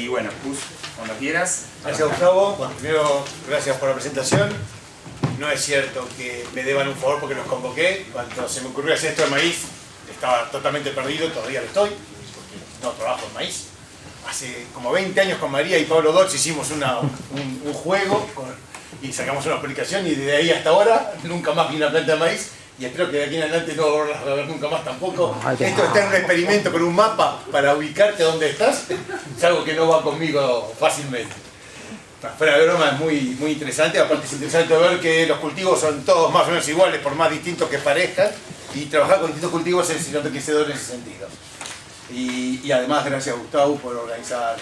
Y bueno, Gus, cuando quieras. Gracias, Gustavo. Bueno, primero, gracias por la presentación. No es cierto que me deban un favor porque los convoqué. Cuando se me ocurrió hacer esto de maíz, estaba totalmente perdido, todavía lo estoy, porque no trabajo en maíz. Hace como 20 años con María y Pablo Dodge hicimos un juego y sacamos una publicación, y desde ahí hasta ahora nunca más vi una planta de maíz, y espero que de aquí en adelante no volverlas a ver nunca más tampoco. Esto está en un experimento con un mapa para ubicarte donde estás, es algo que no va conmigo fácilmente. Fuera de broma, es muy interesante. Aparte es interesante ver que los cultivos son todos más o menos iguales, por más distintos que parezcan, y trabajar con distintos cultivos es enriquecedor en ese sentido. Y además, gracias a Gustavo por organizar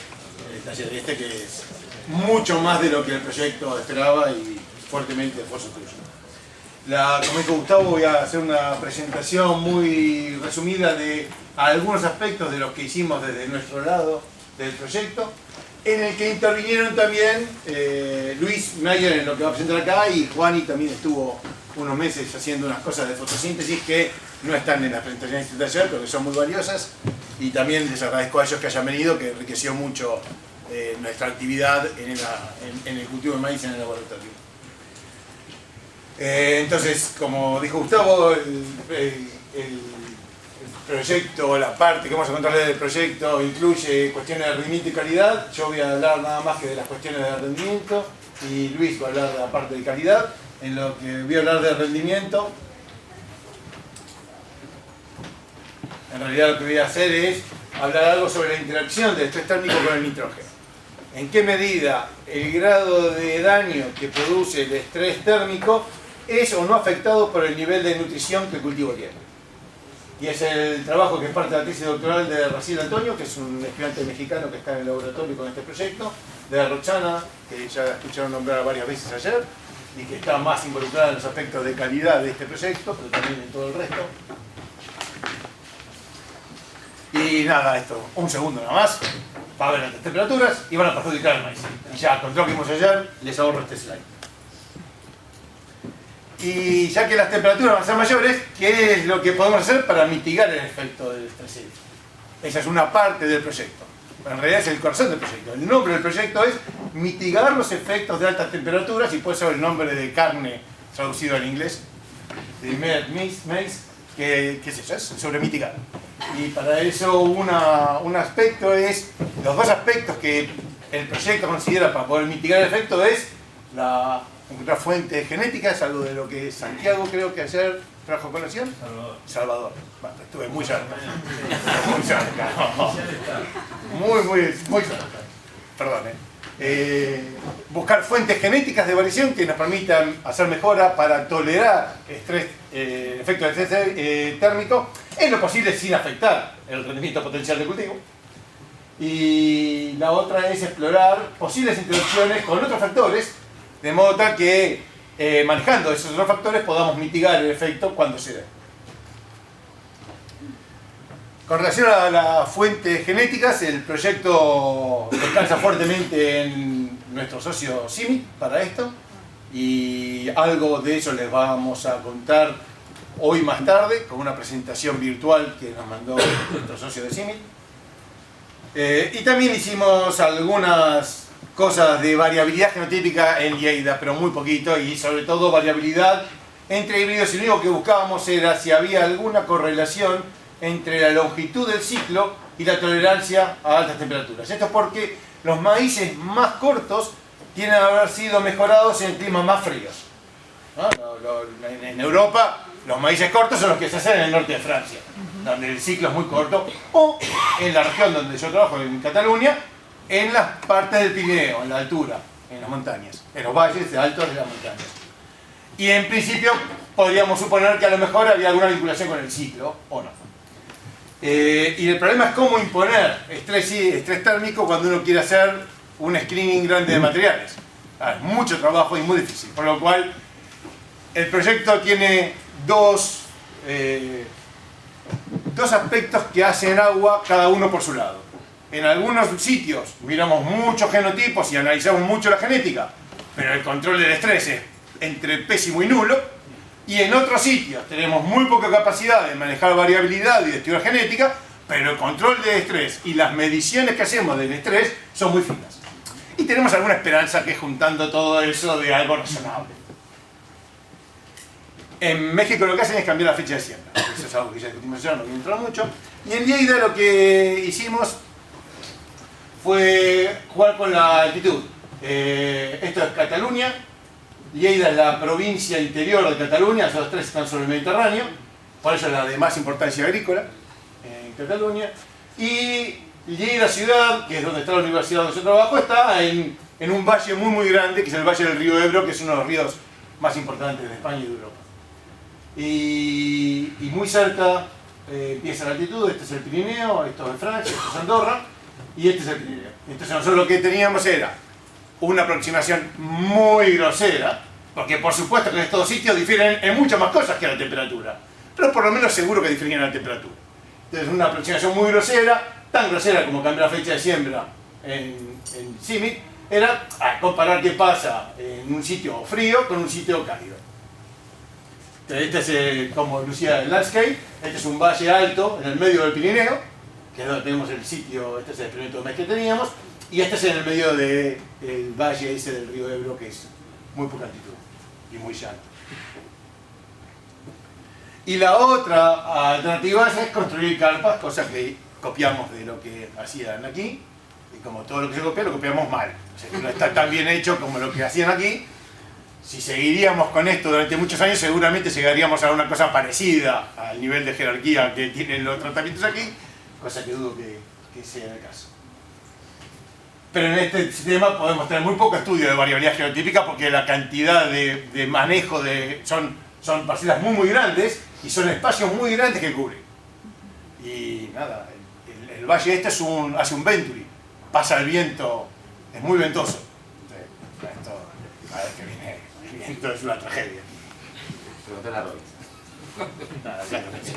el taller que es mucho más de lo que el proyecto esperaba, y fuertemente esfuerzo tuyo. Como dijo Gustavo, voy a hacer una presentación muy resumida de algunos aspectos de los que hicimos desde nuestro lado del proyecto, en el que intervinieron también Luis Mayer en lo que va a presentar acá, y Juani también estuvo unos meses haciendo unas cosas de fotosíntesis que no están en las presentaciones de este taller, pero que son muy valiosas, y también les agradezco a ellos que hayan venido, que enriqueció mucho nuestra actividad en el cultivo de maíz en el laboratorio. Entonces, como dijo Gustavo, el proyecto, la parte que vamos a contarles del proyecto incluye cuestiones de rendimiento y calidad. Yo voy a hablar nada más que de las cuestiones de rendimiento, y Luis va a hablar de la parte de calidad. En lo que voy a hablar de rendimiento, en realidad lo que voy a hacer es hablar algo sobre la interacción del estrés térmico con el nitrógeno. En qué medida el grado de daño que produce el estrés térmico es o no afectado por el nivel de nutrición que el cultivo tiene. Y es el trabajo que es parte de la tesis doctoral de Raciel Antonio, que es un estudiante mexicano que está en el laboratorio con este proyecto, de Roxana, que ya escucharon nombrar varias veces ayer, y que está más involucrada en los aspectos de calidad de este proyecto, pero también en todo el resto. Y nada, esto, un segundo nada más, va a haber altas temperaturas y van a perjudicar el maíz. Y ya, con lo que vimos ayer, les ahorro este slide. Y ya que las temperaturas van a ser mayores, ¿qué es lo que podemos hacer para mitigar el efecto del estrés hídrico? Esa es una parte del proyecto. En realidad es el corazón del proyecto. El nombre del proyecto es mitigar los efectos de altas temperaturas, y puede ser el nombre de carne traducido al inglés, de maize, que es eso, es sobre mitigar. Y para eso un aspecto es, los dos aspectos que el proyecto considera para poder mitigar el efecto es encontrar fuentes genéticas, algo de lo que Santiago creo que ayer trajo colación. Salvador. Bueno, estuve muy cerca. Muy cerca. Muy cerca. Perdón. Buscar fuentes genéticas de variación que nos permitan hacer mejora para tolerar efecto de estrés térmico, en lo posible sin afectar el rendimiento potencial del cultivo. Y la otra es explorar posibles interacciones con otros factores, de modo tal que manejando esos otros factores podamos mitigar el efecto cuando se dé. Con relación a las fuentes genéticas, el proyecto descansa fuertemente en nuestro socio CIMMYT para esto, y algo de eso les vamos a contar hoy más tarde con una presentación virtual que nos mandó nuestro socio de CIMMYT. Y también hicimos algunas cosas de variabilidad genotípica en Lleida, pero muy poquito, y sobre todo variabilidad entre híbridos, y lo único que buscábamos era si había alguna correlación entre la longitud del ciclo y la tolerancia a altas temperaturas. Esto es porque los maíces más cortos tienen a haber sido mejorados en climas más fríos, ¿no? En Europa los maíces cortos son los que se hacen en el norte de Francia, donde el ciclo es muy corto, o en la región donde yo trabajo, en Cataluña, en las partes del Pirineo, en la altura, en las montañas, en los valles altos de las montañas. Y en principio podríamos suponer que a lo mejor había alguna vinculación con el ciclo, o no. Y el problema es cómo imponer estrés térmico cuando uno quiere hacer un screening grande de materiales. Es mucho trabajo y muy difícil, por lo cual el proyecto tiene dos aspectos que hacen agua cada uno por su lado. En algunos sitios miramos muchos genotipos y analizamos mucho la genética, pero el control del estrés es entre pésimo y nulo. Y en otros sitios tenemos muy poca capacidad de manejar variabilidad y de estudiar genética, pero el control de estrés y las mediciones que hacemos del estrés son muy finas. Y tenemos alguna esperanza que juntando todo eso de algo razonable. En México lo que hacen es cambiar la fecha de siembra. Eso es algo que ya discutimos ayer, no voy a entrar mucho. Y en Lleida lo que hicimos fue jugar con la altitud. Esto es Cataluña. Lleida es la provincia interior de Cataluña, esos tres están sobre el Mediterráneo, por eso es la de más importancia agrícola en Cataluña. Y Lleida ciudad, que es donde está la universidad donde yo trabajo, está en un valle muy grande, que es el valle del río Ebro, que es uno de los ríos más importantes de España y de Europa. Y muy cerca empieza la altitud. Este es el Pirineo, esto es Francia, esto es Andorra, y este es el Pirineo. Entonces nosotros lo que teníamos era una aproximación muy grosera, porque por supuesto que en estos sitios difieren en muchas más cosas que la temperatura, pero por lo menos seguro que difieren en la temperatura. Entonces una aproximación muy grosera, tan grosera como cambiar la fecha de siembra en CIMIC, era comparar qué pasa en un sitio frío con un sitio cálido. Entonces, este es como lucía el landscape. Este es un valle alto en el medio del Pirineo, que es donde tenemos el sitio. Este es el experimento de mes que teníamos, y este es en el medio del valle ese del río Ebro, que es muy poca altitud y muy llano. Y la otra alternativa es construir carpas, cosa que copiamos de lo que hacían aquí, y como todo lo que se copia lo copiamos mal. O sea, que no está tan bien hecho como lo que hacían aquí. Si seguiríamos con esto durante muchos años, seguramente llegaríamos a una cosa parecida al nivel de jerarquía que tienen los tratamientos aquí, cosa que dudo que sea el caso. Pero en este sistema podemos tener muy poco estudio de variabilidad genotípica, porque la cantidad de manejo son parcelas muy grandes y son espacios muy grandes que cubren. Y nada, el valle este hace un venturi, pasa el viento, es muy ventoso. Esto, cada vez que viene el viento es una tragedia. Pregúntale a Roy. Nada, claro que sí.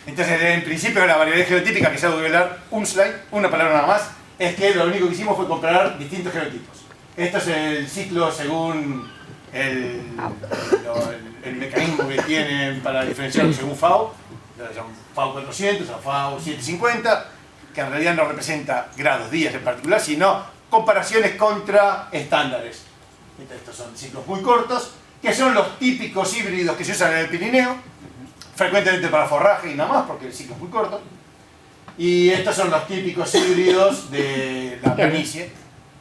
Entonces, en principio, la variabilidad genotípica, que se va a hablar un slide, una palabra nada más, es que lo único que hicimos fue comparar distintos genotipos. Esto es el ciclo según el mecanismo que tienen para diferenciarlo según FAO. Son FAO 400 o FAO 750, que en realidad no representa grados, días en particular, sino comparaciones contra estándares. Estos son ciclos muy cortos, que son los típicos híbridos que se usan en el Pirineo, frecuentemente para forraje y nada más, porque el ciclo es muy corto. Y estos son los típicos híbridos de la planicie,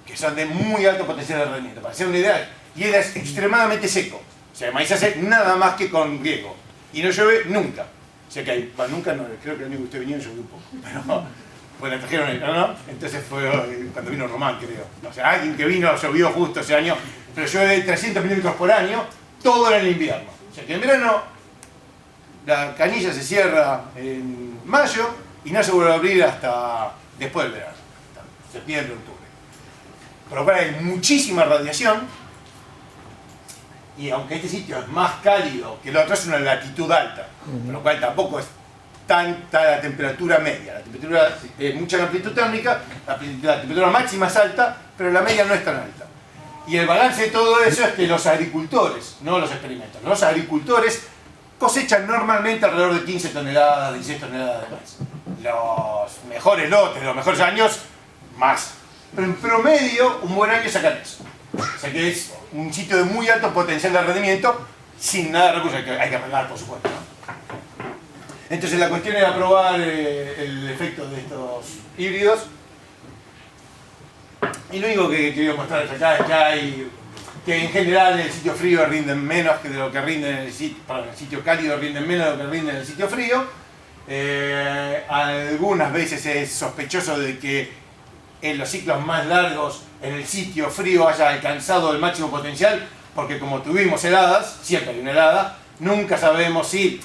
que son de muy alto potencial de rendimiento. Para hacer una idea, Lleida es extremadamente seco. O sea, el maíz se hace nada más que con riego. Y no llueve nunca. O sea que hay, bueno, nunca no, creo que el año que usted vino llovió un poco. Pero, bueno, trajeron ¿no? Entonces fue cuando vino Román, creo. O sea, alguien que vino llovió justo ese año, pero llueve 300 milímetros por año, todo en el invierno. O sea que en verano la canilla se cierra en mayo y no se vuelve a abrir hasta después del verano, hasta septiembre, octubre. Por lo cual hay muchísima radiación, y aunque este sitio es más cálido que el otro, es una latitud alta, por lo cual tampoco es tanta la temperatura media. La temperatura es mucha amplitud térmica, la temperatura máxima es alta, pero la media no es tan alta. Y el balance de todo eso es que los agricultores, no los experimentos, los agricultores cosechan normalmente alrededor de 15 toneladas, 16 toneladas de maíz. Los mejores lotes, los mejores años, más. Pero en promedio, un buen año sacan eso. O sea que es un sitio de muy alto potencial de rendimiento, sin nada de recursos, hay que arreglar, por supuesto, ¿no? Entonces la cuestión era probar el efecto de estos híbridos. Y lo único que quería mostrarles acá es que en general en el sitio frío rinden menos que de lo que rinden en el sitio cálido, rinden menos de lo que rinden en el sitio frío. Algunas veces es sospechoso de que en los ciclos más largos en el sitio frío haya alcanzado el máximo potencial, porque como tuvimos heladas, siempre hay una helada, nunca sabemos si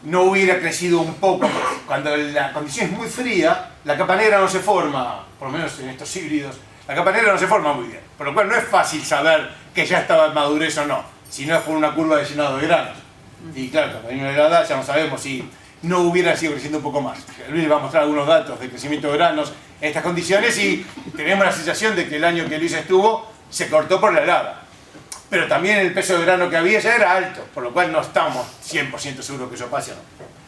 no hubiera crecido un poco. Cuando la condición es muy fría, la capa negra no se forma, por lo menos en estos híbridos, la capa negra no se forma muy bien, por lo cual no es fácil saber que ya estaba en madurez o no, si no es por una curva de llenado de granos. Y claro, cuando hay una helada ya no sabemos si no hubiera sido creciendo un poco más. Luis va a mostrar algunos datos de crecimiento de granos en estas condiciones y tenemos la sensación de que el año que Luis estuvo se cortó por la helada. Pero también el peso de grano que había ya era alto, por lo cual no estamos 100% seguros que eso pase o no.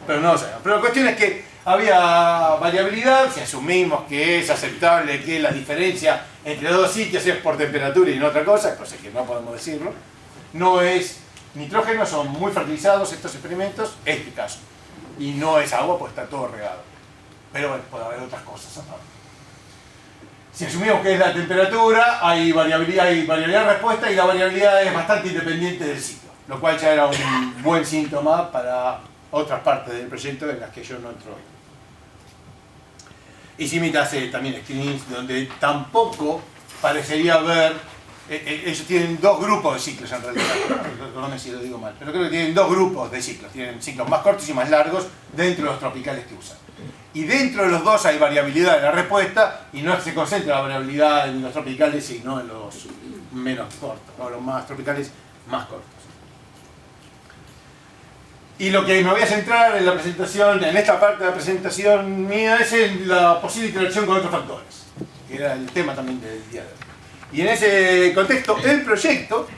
Pero no lo sabemos. Pero la cuestión es que había variabilidad, si asumimos que es aceptable que la diferencia entre dos sitios es por temperatura y no otra cosa que no podemos decirlo. No es nitrógeno, son muy fertilizados estos experimentos, este caso. Y no es agua, pues está todo regado. Pero bueno, puede haber otras cosas aparte. Si asumimos que es la temperatura, hay variabilidad de respuesta y la variabilidad es bastante independiente del ciclo, lo cual ya era un buen síntoma para otras partes del proyecto en las que yo no entro hoy. Hicimos también screens donde tampoco parecería haber, ellos tienen dos grupos de ciclos en realidad, perdóname si lo digo mal, pero creo que tienen dos grupos de ciclos, tienen ciclos más cortos y más largos dentro de los tropicales que usan. Y dentro de los dos hay variabilidad de la respuesta y no se concentra la variabilidad en los tropicales sino en los menos cortos, o los más tropicales más cortos. Y lo que me voy a centrar en la presentación, en esta parte de la presentación mía, es en la posible interacción con otros factores, que era el tema también del día de hoy. Y en ese contexto, el proyecto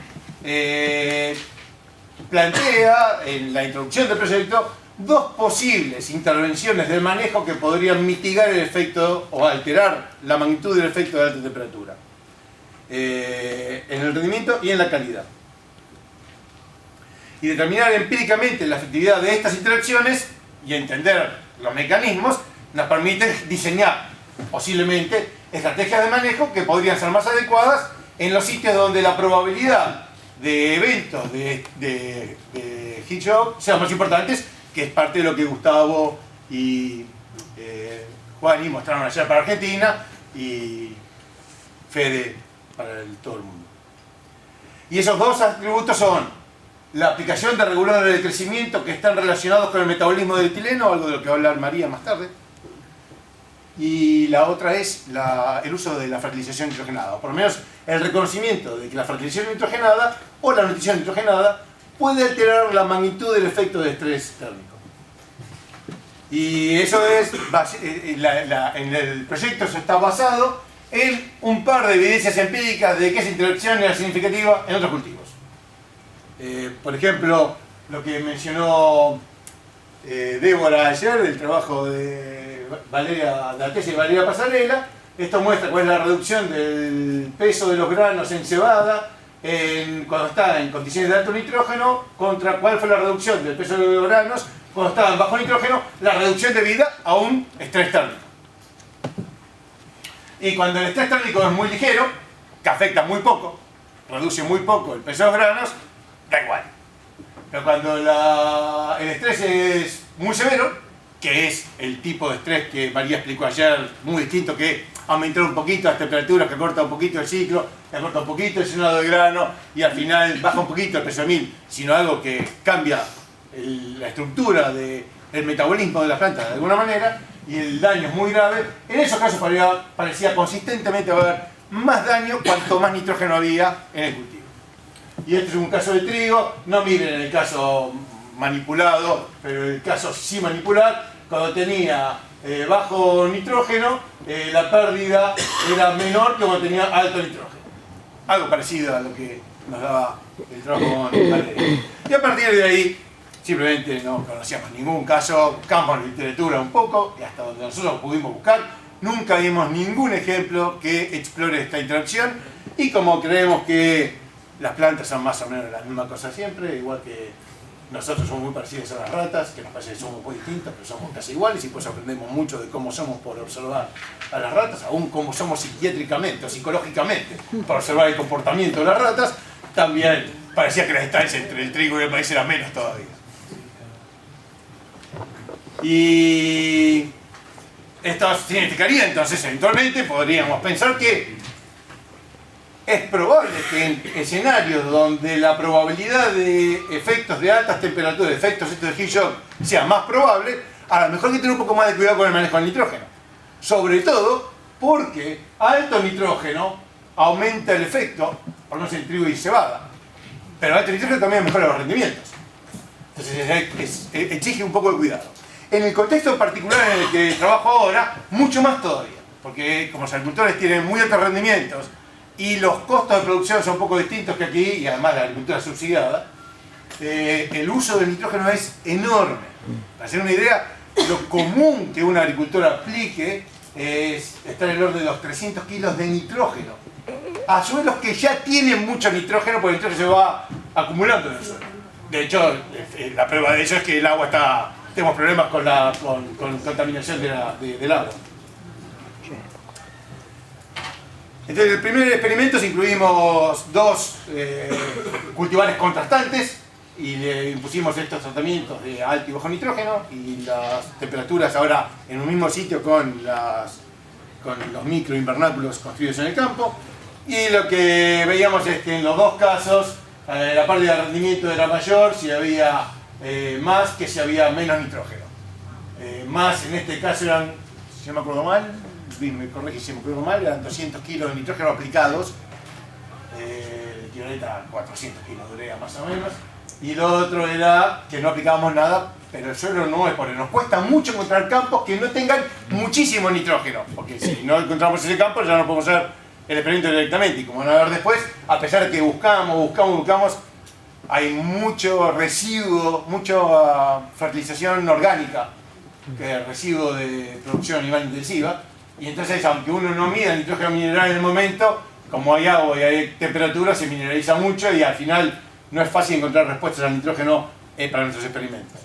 plantea, en la introducción del proyecto, dos posibles intervenciones del manejo que podrían mitigar el efecto o alterar la magnitud del efecto de alta temperatura en el rendimiento y en la calidad. Y determinar empíricamente la efectividad de estas interacciones y entender los mecanismos nos permite diseñar posiblemente estrategias de manejo que podrían ser más adecuadas en los sitios donde la probabilidad de eventos de heat shock sean más importantes, que es parte de lo que Gustavo y Juani mostraron ayer para Argentina y Fede para todo el mundo. Y esos dos atributos son la aplicación de reguladores de crecimiento que están relacionados con el metabolismo del etileno, algo de lo que va a hablar María más tarde, y la otra es el uso de la fertilización nitrogenada, o por lo menos el reconocimiento de que la fertilización nitrogenada o la nutrición nitrogenada puede alterar la magnitud del efecto de estrés térmico. Y eso es, en el proyecto eso está basado en un par de evidencias empíricas de que esa interacción era significativa en otros cultivos. Por ejemplo, lo que mencionó Débora ayer, del trabajo de la tesis de Valeria Pasarela, esto muestra cuál es la reducción del peso de los granos en cebada cuando está en condiciones de alto nitrógeno, contra cuál fue la reducción del peso de los granos cuando estaba en bajo nitrógeno, la reducción debida a un estrés térmico. Y cuando el estrés térmico es muy ligero, que afecta muy poco, reduce muy poco el peso de los granos, da igual. Pero cuando el estrés es muy severo, que es el tipo de estrés que María explicó ayer, muy distinto, que aumentar un poquito las temperaturas, que corta un poquito el ciclo, que corta un poquito el llenado de grano y al final baja un poquito el peso de mil, sino algo que cambia la estructura del metabolismo de la planta de alguna manera y el daño es muy grave. En esos casos parecía consistentemente haber más daño cuanto más nitrógeno había en el cultivo. Y este es un caso de trigo, no miren el caso manipulado, pero el caso sí manipular, cuando tenía bajo nitrógeno, la pérdida era menor que cuando tenía alto nitrógeno. Algo parecido a lo que nos daba el trabajo con Valeria. Y a partir de ahí, simplemente no conocíamos ningún caso, buscamos en la literatura un poco, y hasta donde nosotros pudimos buscar, nunca vimos ningún ejemplo que explore esta interacción, y como creemos que las plantas son más o menos la misma cosa siempre, igual que nosotros somos muy parecidos a las ratas, que nos parece que somos muy distintos, pero somos casi iguales, y pues aprendemos mucho de cómo somos por observar a las ratas, aún cómo somos psiquiátricamente o psicológicamente por observar el comportamiento de las ratas, también parecía que la distancia entre el trigo y el maíz era menos todavía. Y esto significaría entonces, eventualmente, podríamos pensar que es probable que en escenarios donde la probabilidad de efectos de altas temperaturas, de efectos de heat shock, sea más probable, a lo mejor hay que tener un poco más de cuidado con el manejo del nitrógeno. Sobre todo porque alto nitrógeno aumenta el efecto, por no ser trigo y cebada, pero alto nitrógeno también mejora los rendimientos. Entonces exige un poco de cuidado. En el contexto particular en el que trabajo ahora, mucho más todavía, porque como los agricultores tienen muy altos rendimientos y los costos de producción son un poco distintos que aquí, y además la agricultura subsidiada, el uso del nitrógeno es enorme. Para hacer una idea, lo común que un agricultor aplique está en el orden de los 300 kilos de nitrógeno a suelos que ya tienen mucho nitrógeno, porque el nitrógeno se va acumulando en el suelo. De hecho, la prueba de eso es que el agua tenemos problemas con contaminación del agua. Entonces, en el primer experimento incluimos 2 cultivares contrastantes y le impusimos estos tratamientos de alto y bajo nitrógeno, y las temperaturas ahora en un mismo sitio con los microinvernáculos construidos en el campo. Y lo que veíamos es que en los 2 casos la pérdida de rendimiento era mayor si había más que si había menos nitrógeno. Más en este caso eran, si no me acuerdo mal, me corregí si me acuerdo mal, eran 200 kilos de nitrógeno aplicados, el equivalente a 400 kilos de urea más o menos. Y lo otro era que no aplicábamos nada, pero el suelo no es pobre. Nos cuesta mucho encontrar campos que no tengan muchísimo nitrógeno, porque si no encontramos ese campo ya no podemos hacer el experimento directamente. Y como van a ver después, a pesar de que buscamos, hay mucho residuo, mucha fertilización orgánica, que es residuo de producción animal intensiva. Y entonces, aunque uno no mida el nitrógeno mineral en el momento, como hay agua y hay temperatura, se mineraliza mucho y al final no es fácil encontrar respuestas al nitrógeno para nuestros experimentos.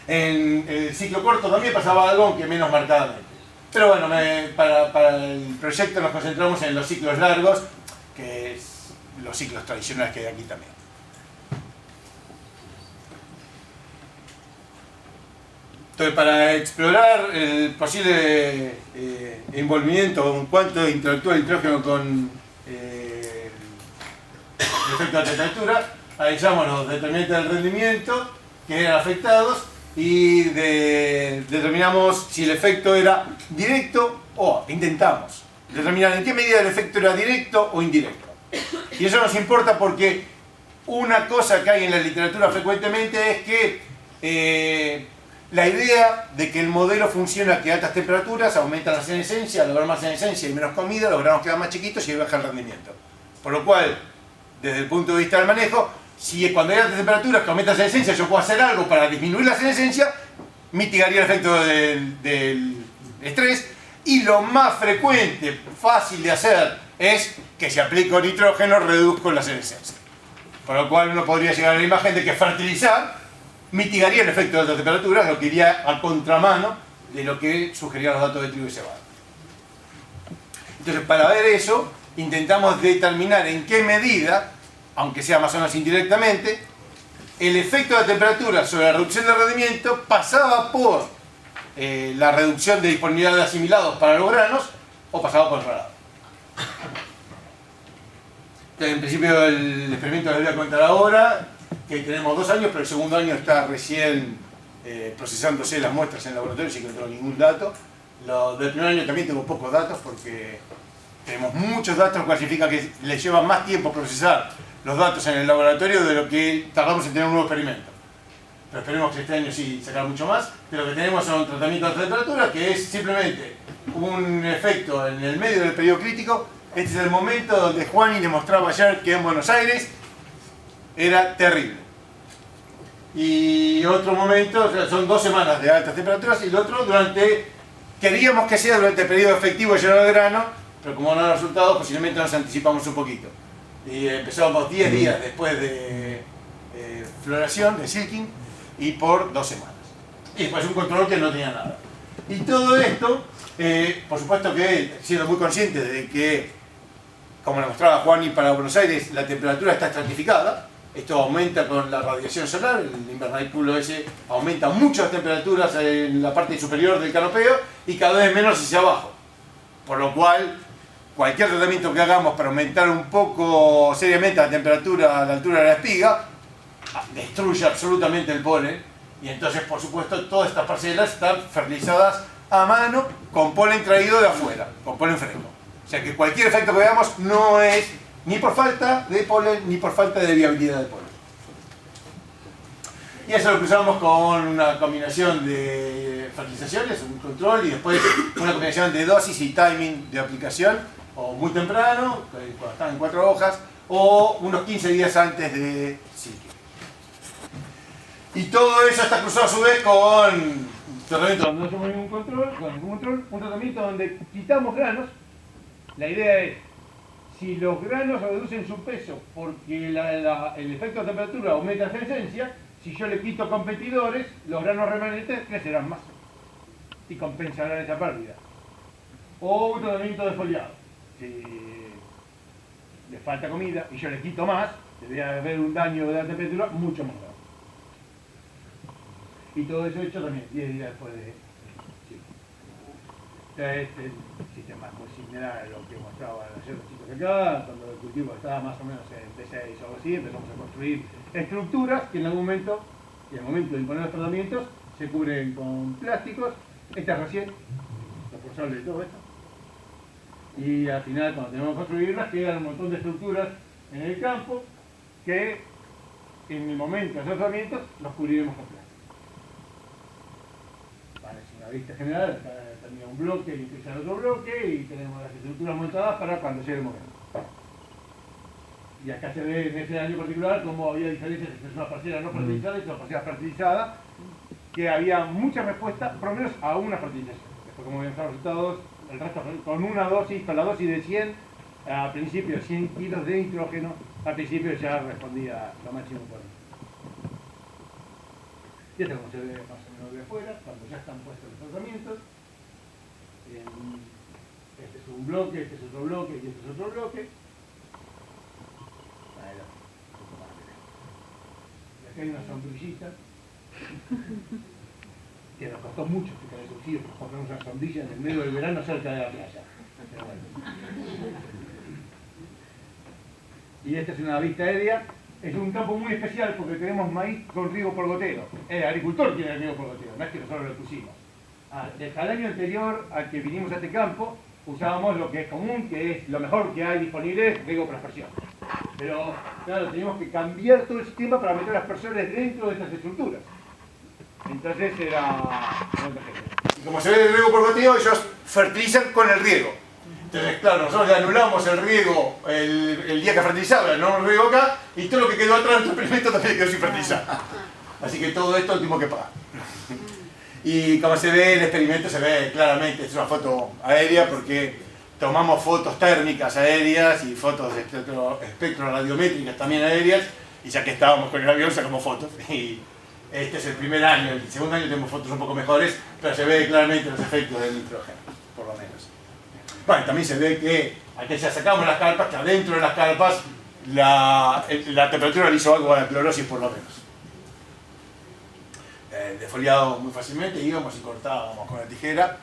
En el ciclo corto también pasaba algo, aunque menos marcadamente. Pero bueno, para el proyecto nos concentramos en los ciclos largos, que es los ciclos tradicionales que hay aquí también. Entonces, para explorar el posible envolvimiento en cuanto interactúa el nitrógeno con el efecto de la temperatura, analizamos los determinantes del rendimiento que eran afectados y determinamos si el efecto era directo o intentamos determinar en qué medida el efecto era directo o indirecto. Y eso nos importa porque una cosa que hay en la literatura frecuentemente es que la idea de que el modelo funciona que a altas temperaturas aumentan la senescencia, al lograr más senescencia y menos comida, los granos quedan más chiquitos y baja el rendimiento. Por lo cual, desde el punto de vista del manejo, si cuando hay altas temperaturas que aumenta la senescencia yo puedo hacer algo para disminuir la senescencia, mitigaría el efecto del estrés. Y lo más frecuente, fácil de hacer, es que si aplico nitrógeno reduzco la senescencia. Por lo cual uno podría llegar a la imagen de que fertilizar mitigaría el efecto de altas temperaturas, lo que iría a contramano de lo que sugerían los datos de trigo y cebada. Entonces, para ver eso, intentamos determinar en qué medida, aunque sea más o menos indirectamente, el efecto de la temperatura sobre la reducción del rendimiento pasaba por la reducción de disponibilidad de asimilados para los granos o pasaba por el ralado. Entonces, en principio el experimento les voy a contar ahora, que tenemos 2 años, pero el segundo año está recién procesándose las muestras en el laboratorio, así que no tengo ningún dato. Del primer año también tengo pocos datos porque tenemos muchos datos, lo cual significa que les lleva más tiempo procesar los datos en el laboratorio de lo que tardamos en tener un nuevo experimento. Pero esperemos que este año sí sacar mucho más. Pero lo que tenemos son tratamientos de alta temperatura, que es simplemente un efecto en el medio del periodo crítico. Este es el momento donde Juani demostraba ayer que en Buenos Aires era terrible. Y otro momento, o sea, son 2 semanas de altas temperaturas, y el otro queríamos que sea durante el periodo efectivo de lleno de grano, pero como no da resultados, posiblemente nos anticipamos un poquito. Y empezamos 10 días después de floración, de silking, y por 2 semanas. Y después un control que no tenía nada. Y todo esto, por supuesto que siendo muy consciente de que, como le mostraba Juani, para Buenos Aires la temperatura está estratificada. Esto aumenta con la radiación solar, el invernáculo ese aumenta mucho las temperaturas en la parte superior del canopeo y cada vez menos hacia abajo. Por lo cual, cualquier tratamiento que hagamos para aumentar un poco seriamente la temperatura a la altura de la espiga, destruye absolutamente el polen, y entonces, por supuesto, todas estas parcelas están fertilizadas a mano con polen traído de afuera, con polen fresco. O sea que cualquier efecto que veamos no es ni por falta de polen ni por falta de viabilidad de polen. Y eso lo cruzamos con una combinación de fertilizaciones, un control, y después una combinación de dosis y timing de aplicación, o muy temprano, cuando están en 4 hojas, o unos 15 días antes de silking. Y todo eso está cruzado a su vez con tratamiento donde no hacemos ningún control, un tratamiento donde quitamos granos. La idea es, si los granos reducen su peso porque el efecto de temperatura aumenta la efervescencia, si yo le quito competidores, los granos remanentes crecerán más y compensarán esa pérdida. O un tratamiento de foliado. Si le falta comida y yo le quito más, debería haber un daño de la temperatura mucho más grande. Y todo eso hecho también 10 días después de... Sí. Este sistema es muy similar a lo que mostraba ayer los chicos acá, cuando el cultivo estaba más o menos en P6 o algo así, empezamos a construir estructuras que en algún momento, y en el momento de imponer los tratamientos, se cubren con plásticos. Esta es recién, reforzable de todo esto. Y al final, cuando tenemos que construirlas, quedan un montón de estructuras en el campo que en el momento de hacer tratamientos los cubriremos con plástico. Vale, es una vista general, acá termina un bloque y empieza el otro bloque y tenemos las estructuras montadas para cuando llegue el momento. Y acá se ve en este año particular cómo había diferencias entre una parcela no fertilizada y una parcela fertilizada, que había mucha respuesta, por lo menos a una fertilización. Después, como ven los resultados, el resto con una dosis, con la dosis de 100, al principio 100 kilos de nitrógeno, al principio ya respondía lo máximo por mí. Y esto como se ve más o menos de afuera, cuando ya están puestos los tratamientos. Este es un bloque, este es otro bloque y este es otro bloque. Y acá hay una sombrillita que nos costó mucho explicar el subsidio, porque compramos una sombrilla en el medio del verano cerca de la playa. Pero bueno. Y esta es una vista aérea. Es un campo muy especial porque tenemos maíz con riego por goteo. El agricultor tiene el riego por goteo, no es que nosotros lo pusimos. Desde el año anterior al que vinimos a este campo, usábamos lo que es común, que es lo mejor que hay disponible, riego por aspersión. Pero, claro, teníamos que cambiar todo el sistema para meter aspersores dentro de estas estructuras. Entonces era... Y como se ve el riego por goteo, ellos fertilizan con el riego. Entonces, claro, nosotros le anulamos el riego el día que fertilizaba, no el riego acá, y todo lo que quedó atrás del experimento también quedó sin fertilizar. Así que todo esto lo tuvimos que pagar. Y como se ve, el experimento se ve claramente, es una foto aérea porque tomamos fotos térmicas aéreas y fotos de espectroradiométricas también aéreas, y ya que estábamos con el avión sacamos fotos. Y este es el primer año, el segundo año tenemos fotos un poco mejores, pero se ve claramente los efectos del nitrógeno, por lo menos. Bueno, también se ve que aquí ya sacamos las carpas, que adentro de las carpas la temperatura le hizo algo a la clorosis por lo menos. Defoliado muy fácilmente, íbamos y cortábamos con la tijera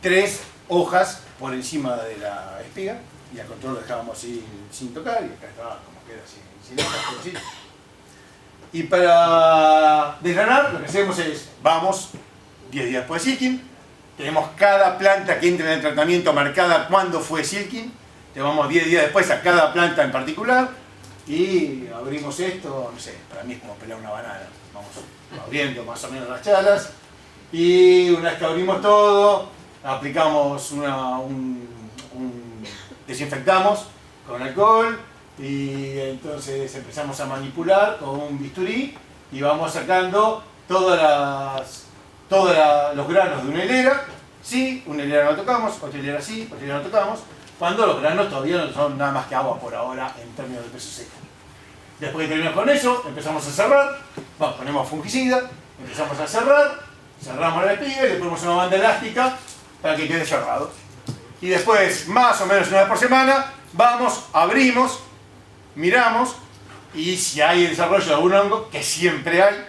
3 hojas por encima de la espiga y al control lo dejábamos sin tocar y acá estaba como queda sin hojas por encima. Y para desgranar lo que hacemos es, vamos 10 días después de silking, tenemos cada planta que entra en el tratamiento marcada cuándo fue silking, te vamos 10 días después a cada planta en particular y abrimos esto, no sé, para mí es como pelar una banana, vamos abriendo más o menos las chalas y una vez que abrimos todo, aplicamos desinfectamos con alcohol y entonces empezamos a manipular con un bisturí y vamos sacando todos los granos de una hilera. Sí, una hilera no tocamos, otra hilera sí, otra hilera no tocamos, cuando los granos todavía no son nada más que agua por ahora en términos de peso seco. Después que terminamos con eso, empezamos a cerrar, ponemos fungicida, empezamos a cerrar, cerramos la espiga y le ponemos una banda elástica para que quede cerrado. Y después, más o menos una vez por semana, vamos, abrimos, miramos y si hay desarrollo de algún hongo, que siempre hay,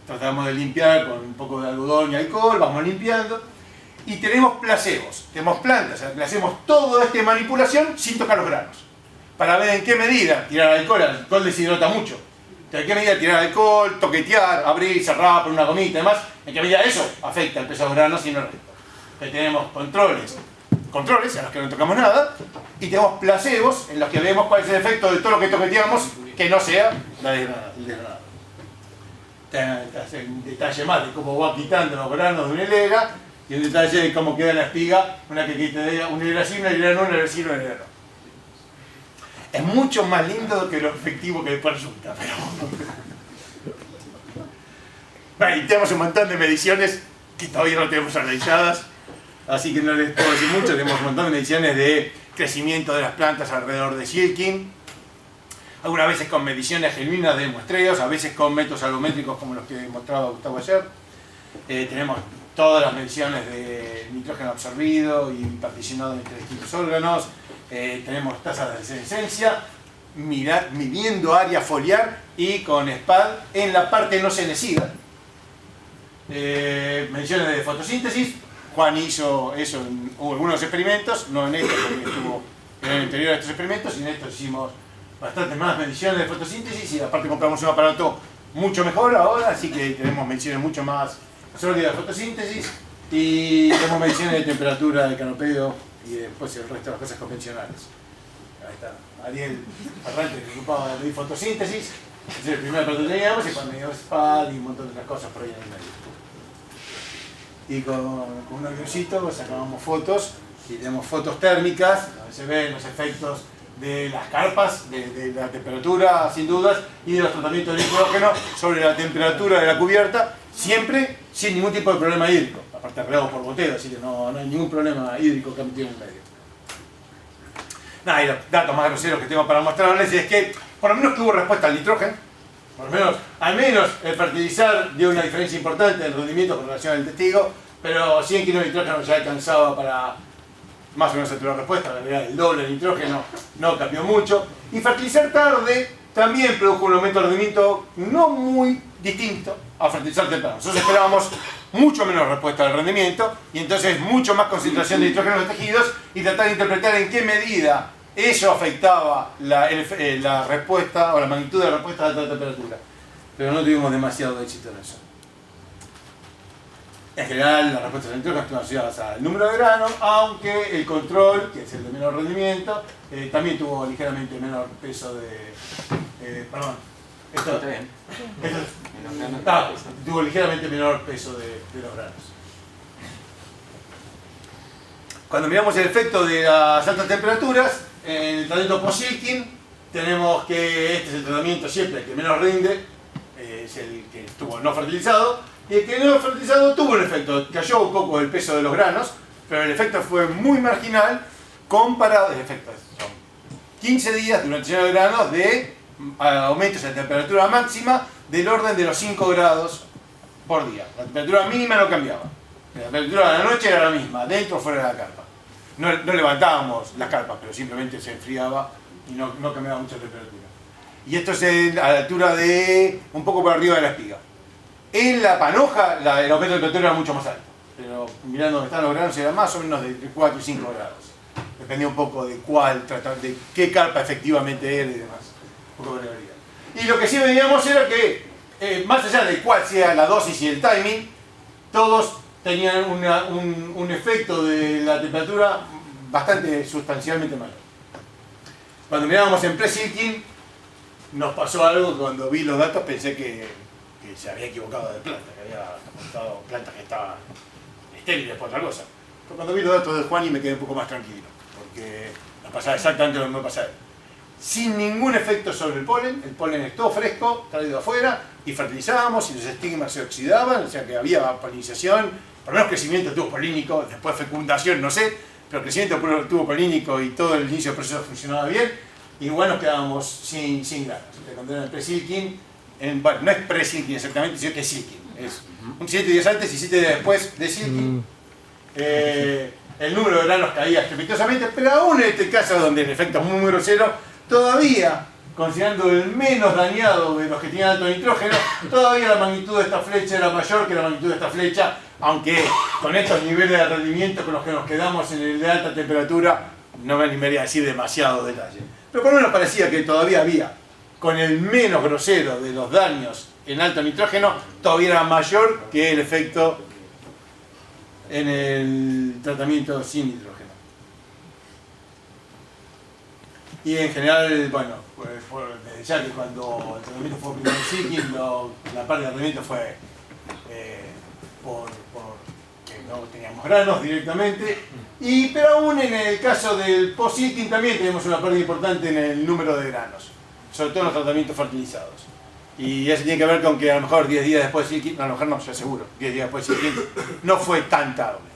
tratamos de limpiar con un poco de algodón y alcohol, vamos limpiando. Y tenemos placebos, tenemos plantas, le hacemos toda esta manipulación sin tocar los granos. Para ver en qué medida tirar alcohol deshidrata mucho. En qué medida tirar alcohol, toquetear, abrir, cerrar, poner una gomita y demás, en qué medida eso afecta el peso de los granos y no el resto. Tenemos controles en los que no tocamos nada, y tenemos placebos en los que vemos cuál es el efecto de todo lo que toqueteamos que no sea el desgranado. Un detalle más de cómo va quitando los granos de una hilera y un detalle de cómo queda la espiga una que quite una hilera sí, una hilera no, una hilera sí, una hilera no. Es mucho más lindo que lo efectivo que después resulta, pero... Bueno, y tenemos un montón de mediciones que todavía no tenemos analizadas, así que no les puedo decir mucho. Tenemos un montón de mediciones de crecimiento de las plantas alrededor de Silking, algunas veces con mediciones genuinas de muestreos, a veces con métodos algométricos como los que mostraba Gustavo ayer. Tenemos todas las mediciones de nitrógeno absorbido y particionado entre distintos órganos. Tenemos tasas de senescencia, midiendo área foliar y con SPAD en la parte no cenecida. Mediciones de fotosíntesis. Juan hizo eso en algunos experimentos, no en estos porque estuvo en el interior de estos experimentos, y en estos hicimos bastantes más mediciones de fotosíntesis y aparte compramos un aparato mucho mejor ahora, así que tenemos mediciones mucho más sólidas de fotosíntesis y tenemos mediciones de temperatura de canopeo y después el resto de las cosas convencionales. Ahí está, Ariel Ferrante que se ocupaba de medir fotosíntesis, ese es el primer aparato que teníamos, y cuando teníamos SPAD y un montón de otras cosas por ahí en el medio. Y con un avioncito sacábamos fotos y tenemos fotos térmicas donde se ven los efectos de las carpas, de la temperatura sin dudas y de los tratamientos de nitrógeno sobre la temperatura de la cubierta, siempre sin ningún tipo de problema hídrico, aparte regado por goteo, así que no hay ningún problema hídrico que ha metido en el medio. Nada, y los datos más groseros que tengo para mostrarles es que por lo menos que hubo respuesta al nitrógeno, por lo menos, al menos el fertilizar dio una diferencia importante en el rendimiento con relación al testigo, pero 100 kilos de nitrógeno ya alcanzaba para más o menos saturar la respuesta, en realidad el doble de nitrógeno no cambió mucho. Y fertilizar tarde también produjo un aumento de rendimiento no muy distinto a fertilizar temprano. Nosotros esperábamos mucho menos respuesta al rendimiento y entonces mucho más concentración de nitrógeno en los tejidos y tratar de interpretar en qué medida eso afectaba la respuesta o la magnitud de la respuesta a alta temperatura. Pero no tuvimos demasiado éxito en eso. En general, las respuestas al nitrógeno están asociadas al número de granos, aunque el control, que es el de menor rendimiento, también tuvo ligeramente menor peso de... perdón. Esto, Está bien. Tuvo ligeramente menor peso de los granos. Cuando miramos el efecto de las altas temperaturas, en el tratamiento post-Silking, tenemos que este es el tratamiento siempre el que menos rinde, es el que estuvo no fertilizado, y el que no fertilizado tuvo un efecto, cayó un poco el peso de los granos, pero el efecto fue muy marginal comparado, el efecto son 15 días de duración de granos de aumentos en la temperatura máxima del orden de los 5 grados por día. La temperatura mínima no cambiaba, la temperatura de la noche era la misma, dentro o fuera de la carpa. No levantábamos las carpas, pero simplemente se enfriaba y no cambiaba mucho la temperatura. Y esto es a la altura de un poco por arriba de la espiga. En la panoja el aumento de temperatura era mucho más alto, pero mirando donde están los granos era más o menos de 4 y 5 grados. Dependía un poco de de qué carpa efectivamente era y demás. Un poco de variabilidad. Y lo que sí veíamos era que, más allá de cuál sea la dosis y el timing, todos tenían un efecto de la temperatura bastante sustancialmente mayor. Cuando mirábamos en pre-Silking, nos pasó algo. Cuando vi los datos pensé que se había equivocado de planta, que había mostrado plantas que estaban estériles por otra cosa. Pero cuando vi los datos de Juan y me quedé un poco más tranquilo, porque nos pasaba exactamente lo que me pasaba. Sin ningún efecto sobre el polen es todo fresco, traído de afuera, y fertilizábamos y los estigmas se oxidaban, o sea que había polinización, por lo menos crecimiento de tubo polínico, después fecundación, no sé, pero crecimiento de tubo polínico y todo el inicio del proceso funcionaba bien, y igual nos quedábamos sin granos. Cuando era el pre-Silking, bueno, no es pre-Silking exactamente, sino que es Silking. Es un 7 días antes y 7 días después de Silking. El número de granos caía estrepitosamente, pero aún en este caso donde el efecto es muy grosero, todavía, considerando el menos dañado de los que tenían alto nitrógeno, todavía la magnitud de esta flecha era mayor que la magnitud de esta flecha, aunque con estos niveles de rendimiento con los que nos quedamos en el de alta temperatura, no me animaría a decir demasiado detalle. Pero por lo menos parecía que todavía había, con el menos grosero de los daños en alto nitrógeno, todavía era mayor que el efecto en el tratamiento sin nitrógeno. Y en general, bueno, desde ya que cuando el tratamiento fue primero Silking, la parte de tratamiento fue porque no teníamos granos directamente, pero aún en el caso del post-Silking también tenemos una pérdida importante en el número de granos, sobre todo en los tratamientos fertilizados. Y eso tiene que ver con que a lo mejor 10 días después de Silkin, a lo mejor no, yo seguro, 10 días después de Silkin, no fue tan tarde.